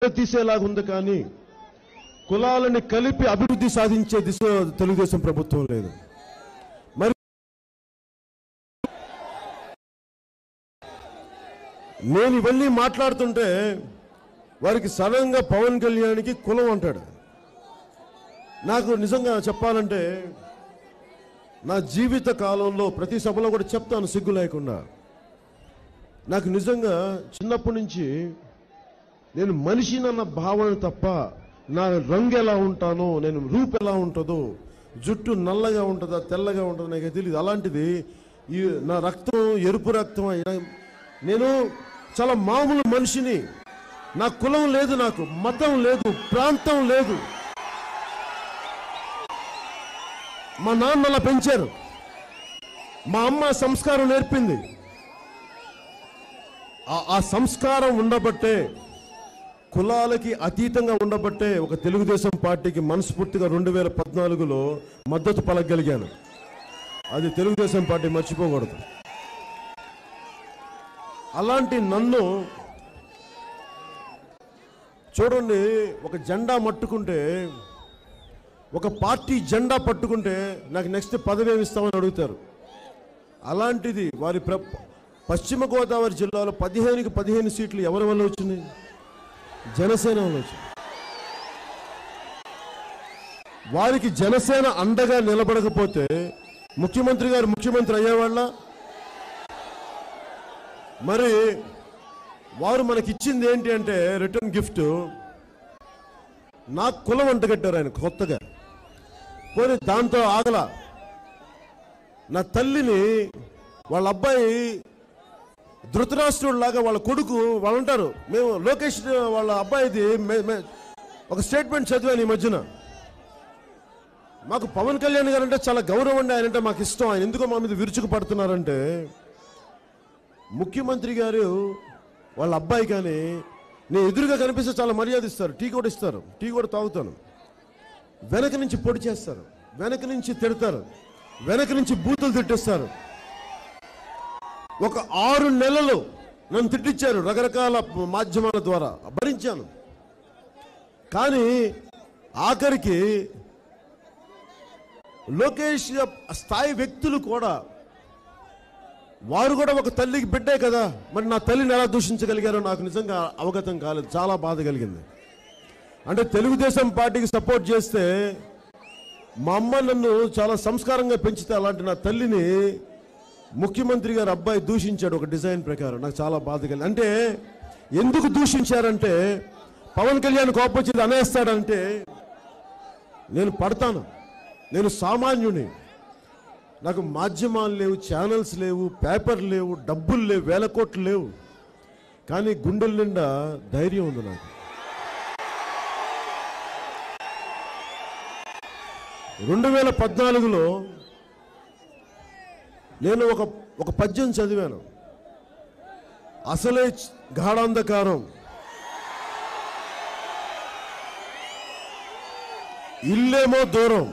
తీసేలాగా ఉంది కానీ కులాలని కలిపి అభివృద్ధి సాధించే దిశ తెలుగుదేశం ప్రభుత్వం లేదు. మరి నేను ఇవన్నీ మాట్లాడుతుంటే వారికి సడన్గా పవన్ కళ్యాణ్కి కులం అంటాడు. నాకు నిజంగా చెప్పాలంటే నా జీవిత కాలంలో ప్రతి సభలో కూడా చెప్తాను సిగ్గు లేకుండా, నాకు నిజంగా చిన్నప్పటి నుంచి నేను మనిషినన్న భావన తప్ప నా రంగు ఎలా ఉంటానో, నేను రూపు ఎలా ఉంటుందో, జుట్టు నల్లగా ఉంటుందా తెల్లగా ఉంటుందో నాకు తెలియదు. అలాంటిది ఈ నా రక్తం ఎరుపు రక్తం అయినా నేను చాలా మామూలు మనిషిని. నా కులం లేదు, నాకు మతం లేదు, ప్రాంతం లేదు. మా నాన్న అలా పెంచారు, మా అమ్మ సంస్కారం నేర్పింది. ఆ సంస్కారం ఉండబట్టే, కులాలకి అతీతంగా ఉండబట్టే ఒక తెలుగుదేశం పార్టీకి మనస్ఫూర్తిగా 2014లో మద్దతు పలకగలిగాను. అది తెలుగుదేశం పార్టీ మర్చిపోకూడదు. అలాంటి నన్ను చూడండి, ఒక జెండా మట్టుకుంటే, ఒక పార్టీ జెండా పట్టుకుంటే నాకు నెక్స్ట్ పదవి ఏమి ఇస్తామని అడుగుతారు. అలాంటిది వారి పశ్చిమ గోదావరి జిల్లాలో 15కి 15 సీట్లు ఎవరి వల్ల వచ్చింది? జనసేన వల్ల వచ్చింది. వారికి జనసేన అండగా నిలబడకపోతే ముఖ్యమంత్రి గారు ముఖ్యమంత్రి అయ్యేవాళ్ళ? మరి వారు మనకిచ్చింది ఏంటి అంటే రిటర్న్ గిఫ్ట్, నాకు కులం అంటగట్టారు ఆయన కొత్తగా. పోనీ దాంతో ఆగల, నా తల్లిని వాళ్ళ అబ్బాయి ధృతరాష్ట్రుడు లాగా వాళ్ళ కొడుకు వాళ్ళు అంటారు, మేము లోకేష్ వాళ్ళ అబ్బాయిది ఒక స్టేట్మెంట్ చదివాను ఈ మధ్యన, మాకు పవన్ కళ్యాణ్ గారు అంటే చాలా గౌరవం అండి, ఆయన అంటే మాకు ఇష్టం, ఆయన ఎందుకో మా మీద విరుచుకు పడుతున్నారంటే, ముఖ్యమంత్రి గారు వాళ్ళ అబ్బాయి కానీ నేను ఎదురుగా కనిపిస్తే చాలా మర్యాద ఇస్తారు, టీ కూడా ఇస్తారు, టీ కూడా తాగుతాను. వెనక నుంచి పొడి చేస్తారు, వెనక నుంచి తిడతారు, వెనక నుంచి బూతులు తిట్టిస్తారు. ఒక 6 నెలలు నన్ను తిట్టించారు రకరకాల మాధ్యమాల ద్వారా, భరించాను. కానీ ఆఖరికి లోకేష్ స్థాయి వ్యక్తులు కూడా, వారు కూడా ఒక తల్లికి బిడ్డే కదా, మరి నా తల్లిని ఎలా దూషించగలిగారో నాకు నిజంగా అవగతం కాలేదు, చాలా బాధ కలిగింది. అంటే తెలుగుదేశం పార్టీకి సపోర్ట్ చేస్తే మా అమ్మ నన్ను చాలా సంస్కారంగా పెంచితే అలాంటి నా తల్లిని ముఖ్యమంత్రి గారు అబ్బాయి దూషించాడు ఒక డిజైన్ ప్రకారం. నాకు చాలా బాధ కలిగింది. అంటే ఎందుకు దూషించారంటే పవన్ కళ్యాణ్ కోపం వచ్చేది అనేస్తాడంటే నేను పడతాను, నేను సామాన్యుని, నాకు మాధ్యమాలు లేవు, ఛానల్స్ లేవు, పేపర్ లేవు, డబ్బులు లేవు, వేల కోట్లు లేవు, కానీ గుండెల నిండా ధైర్యం ఉంది నాకు. 2014లో నేను ఒక పద్యం చదివాను, అసలే గాఢాంధకారం, ఇల్లేమో దూరం,